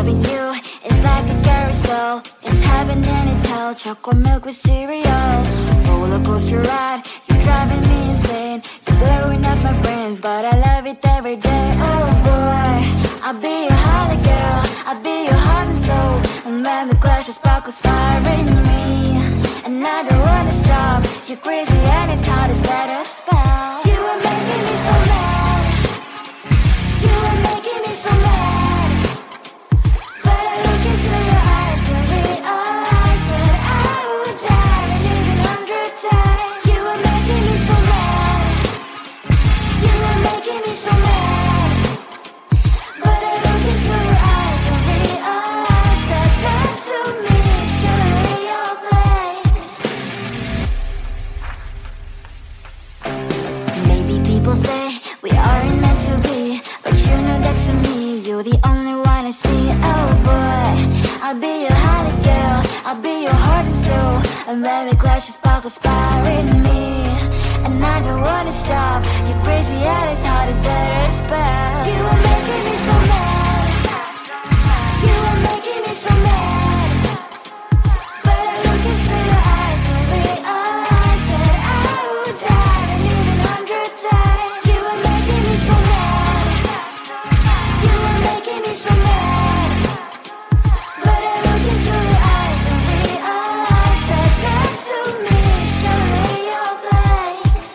Loving you is like a carousel. It's heaven and it's hell. Chocolate milk with cereal. Roller coaster ride. You're driving me insane. You're blowing up my brains, but I love it every day. Oh boy, I'll be your holly girl. I'll be your heart and soul. And when the clash, the sparkles fire in me. And I don't wanna stop. You're crazy and it's hard to let us spell. You are making me so mad. You are making me so mad. But I look into your eyes and realize that I would die and even 100 times. You are making me so mad. You are making me so mad. But I look into your eyes and realize that that's to me surely your place. Maybe people say we aren't meant to be, but you know that to me you're the only one I see. Oh boy, I'll be your holly girl. I'll be your heart and soul. And when we clash, the sparkles fire in me. And I don't wanna stop. You're crazy and it's hard as let us spell. You are making me so mad. You are making me so mad. But I look into your eyes and realize that I would die and even 100 times. You are making me so mad. You are making me so mad. But I look into your eyes and realize that that's to me surely your place.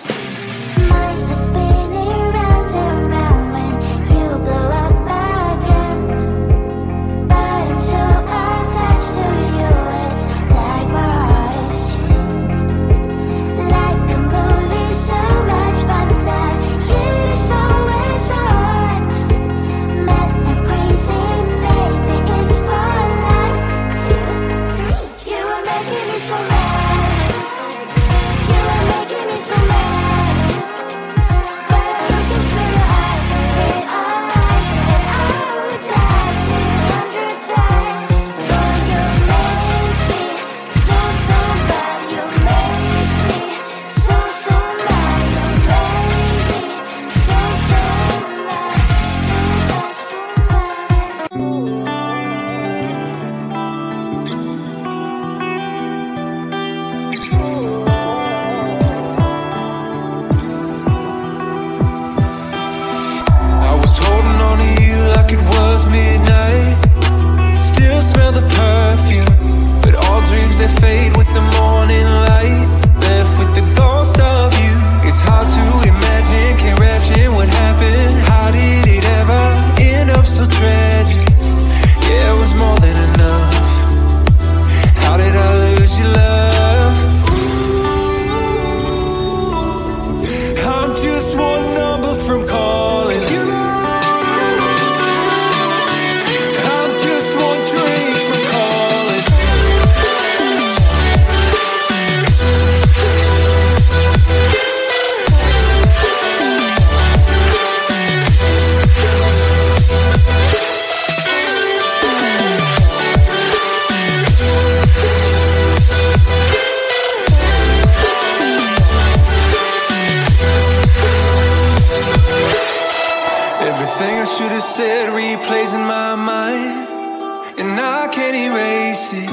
Mind is spinning round and round when you blow up again. But I'm so attached to you, it's like my heart is chained. Like a movie, so much fun that you is always on. Mad and crazy, maybe it's for life. You are making me so mad. You are making me so mad. But I look into your eyes and realize that I would die and even 100 times. Boy, you make me so, so bad. You make me so, so mad. You make me so, so mad. So bad, so bad. I was holding on to you like it was midnight. Still smell the perfume, but all dreams they fade with the morning light. Left with the ghost of you. It's hard to imagine, can't imagine what happened. How did it ever end up so tragic? Yeah, it was more than enough. How did I lose your love? I'm just one number from calling you. I'm just one drink from calling. Everything I should have said replays in my mind, and I can't erase it.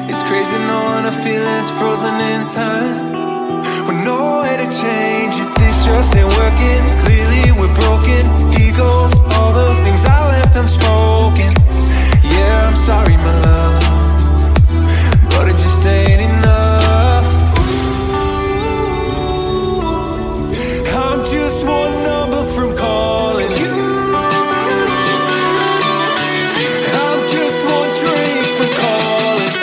It's crazy knowing our feelings frozen in time, with no way to change it. This just ain't working. Clearly we're broken. Egos, all the things I left unspoken. Yeah, I'm sorry, my love, but it just ain't enough. I'm just one number from calling you. I'm just one drink from calling.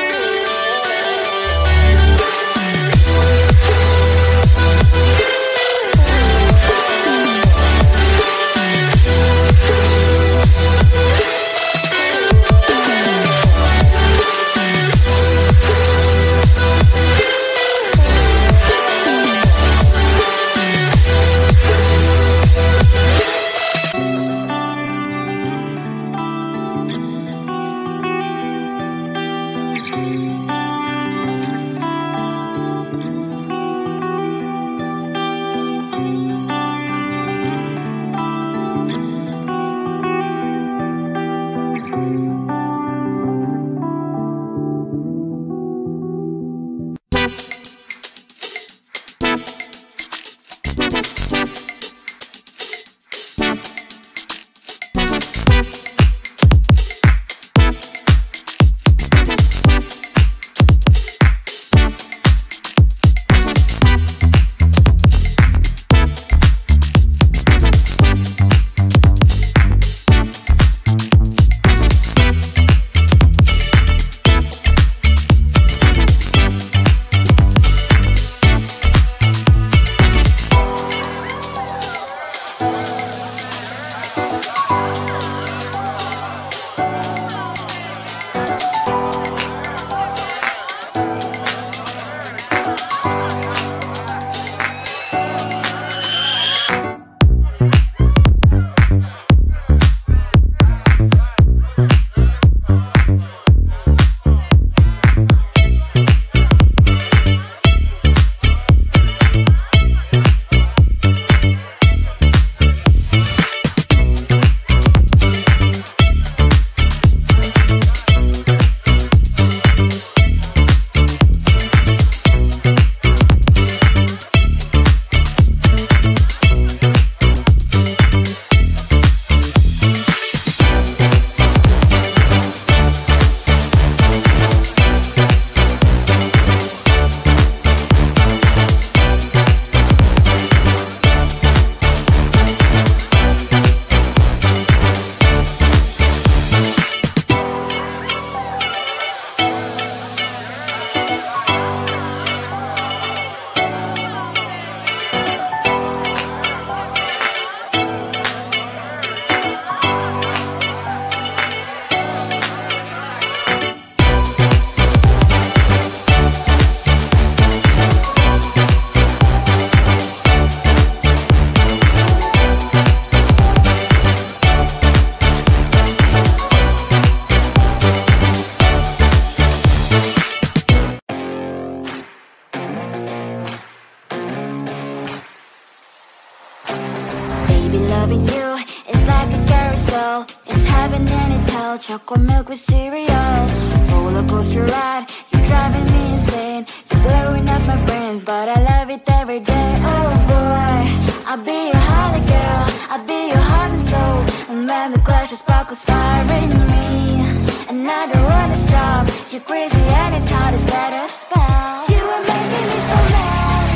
Baby, loving you is like a carousel. It's heaven and it's hell. Chocolate milk with cereal. Roller coaster ride, you're driving me insane. You're blowing up my brains, but I love it every day. Oh boy, I'll be your holly girl, I'll be your heart and soul. And when the clash of sparkles fire in me, and I don't wanna stop. You're crazy and it's hard to set a spell. You are making me so mad.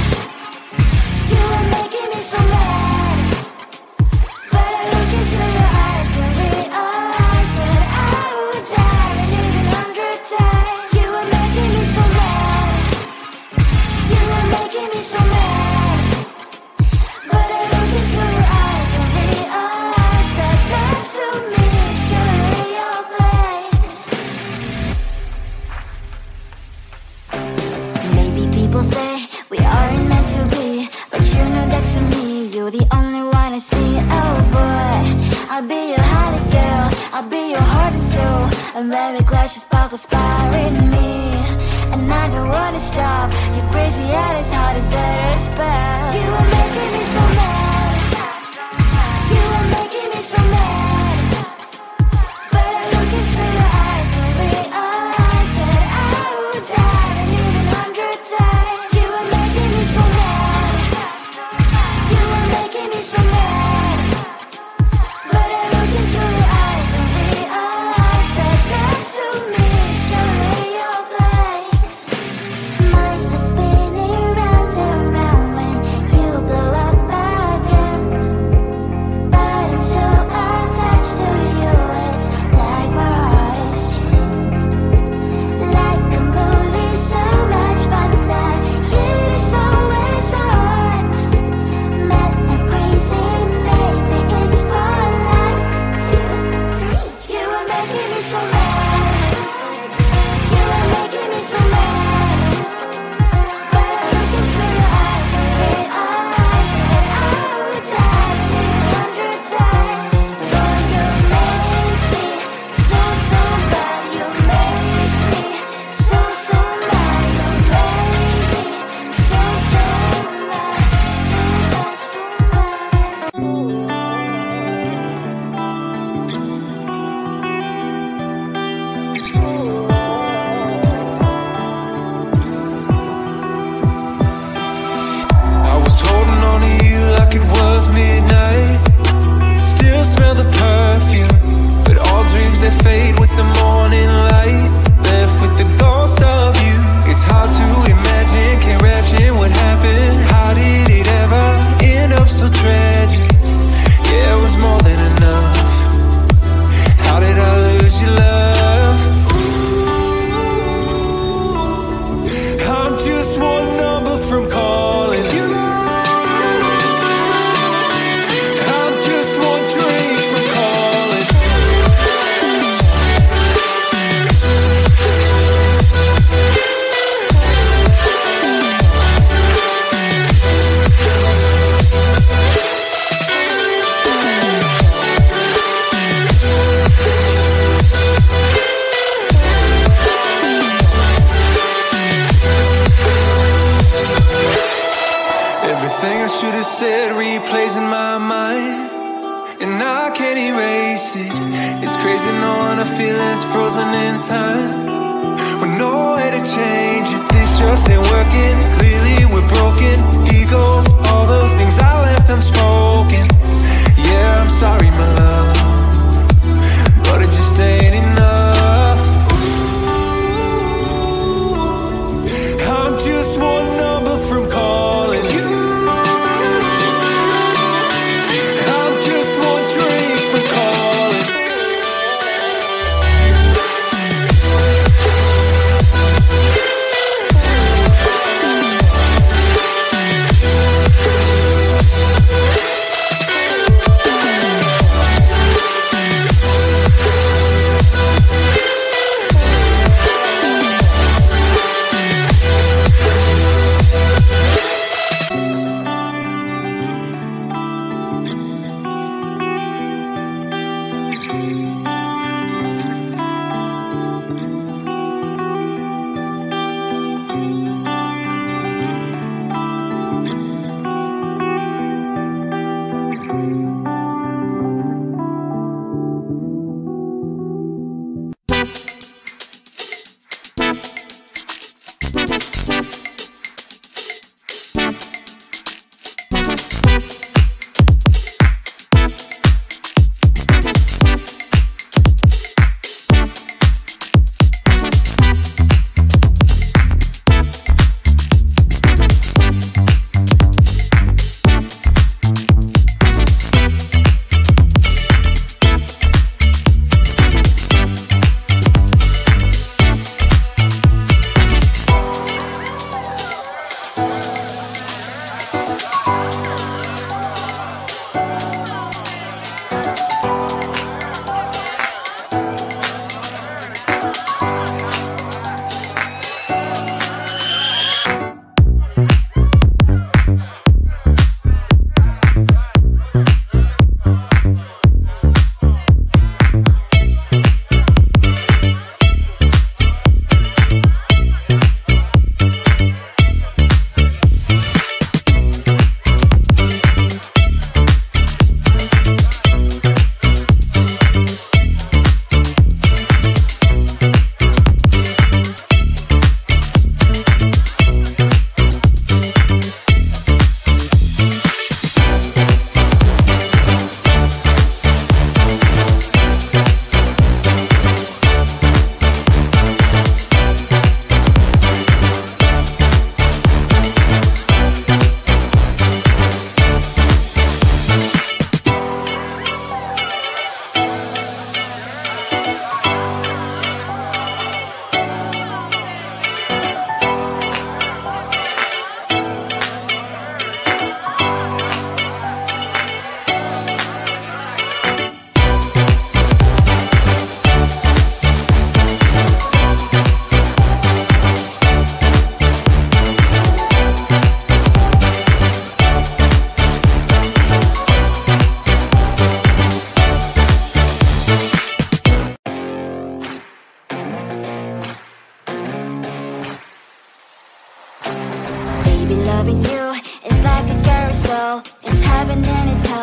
You are making me so mad. But I look into your eyes and realize that I would die and even 100 times. You are making me so mad. You are making me so mad. But I look into your eyes and realize that that's to me surely your place. Maybe people say we aren't meant to be, but you know that to me you're the only one I see. Oh boy, I'll be your holly girl, I'll be your heart and soul. And when we clash, the sparkles fire in me, and I don't wanna stop. You're crazy and it's hard to set a spell. You are making me so mad. You are making me so mad. But I look into your eyes and realize that I would die and even 100 times. You are making me so mad. You are making me so mad. But I look into your eyes and realize that that's to me surely your place. Mind is spinning round and round when you blow up again. But I'm so attached to you, it's like my heart is chained. Like a movie, so much fun that you is always on. Mad and crazy, maybe it's for life. You are making me so mad. You are making me so mad. But I look into your eyes and realize that I would die and even 100 times. Boy, you make me so, so bad. You make me so, so mad. You make me so, so mad. So bad, so I was holding on to you like it was midnight. Still smell the perfume, but all dreams they fade with the morning light. Left with the ghost of you. It's hard to imagine, can't imagine what happened. How did it ever end up so tragic? Yeah, it was more than enough. How did I lose your love? I'm just one number from calling you. I'm just one drink from calling. Everything I should have said replays in my mind, and I can't erase it. It's crazy knowing our feelings frozen in time, with no way to change it. This just ain't working. Clearly we're broken. Egos, all those things I left unspoken. Yeah, I'm sorry, my love, but it just ain't enough. I'm just one number from calling you. I'm just one drink from calling.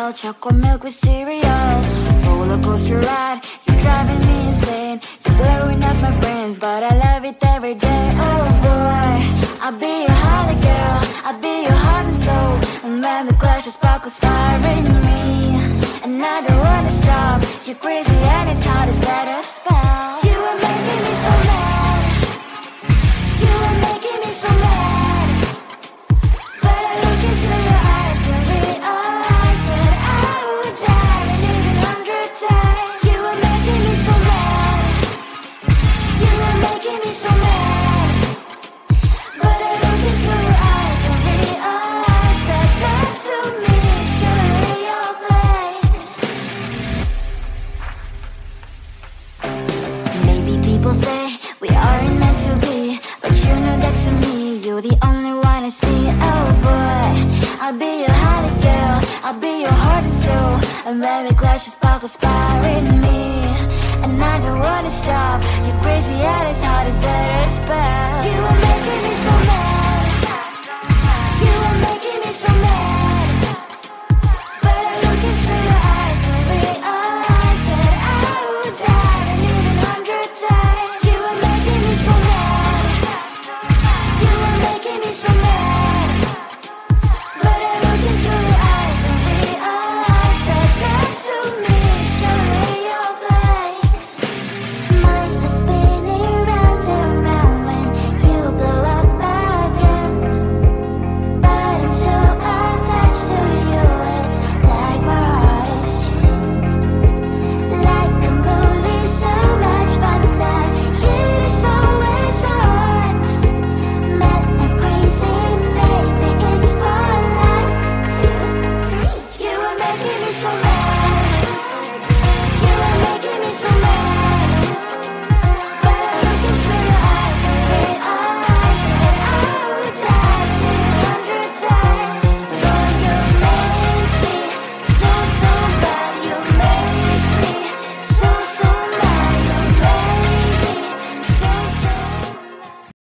real. Chocolate milk with cereal. Roller coaster ride, you're driving me insane. You're blowing up my brains, but I love it every day. Oh boy, I'll be your holly girl, I'll be your heart and soul. And when we clash, the sparkles fire in me. And I don't wanna stop. You're crazy and it's hard to let us spell. You are making me so mad. You are making me so mad. But I look into your eyes and realize that I would die and even 100 times. You are making me so mad. You are making me so mad. But I look into your eyes and realize that that's to me surely your place. Maybe people say we aren't meant to be, but you know that to me you're the only one I see. Oh boy, I'll be your holly girl, I'll be your heart and soul. And when we clash, the sparkles fire in me. And I don't wanna stop. You're crazy and it's hard as that spell. You are making me so mad.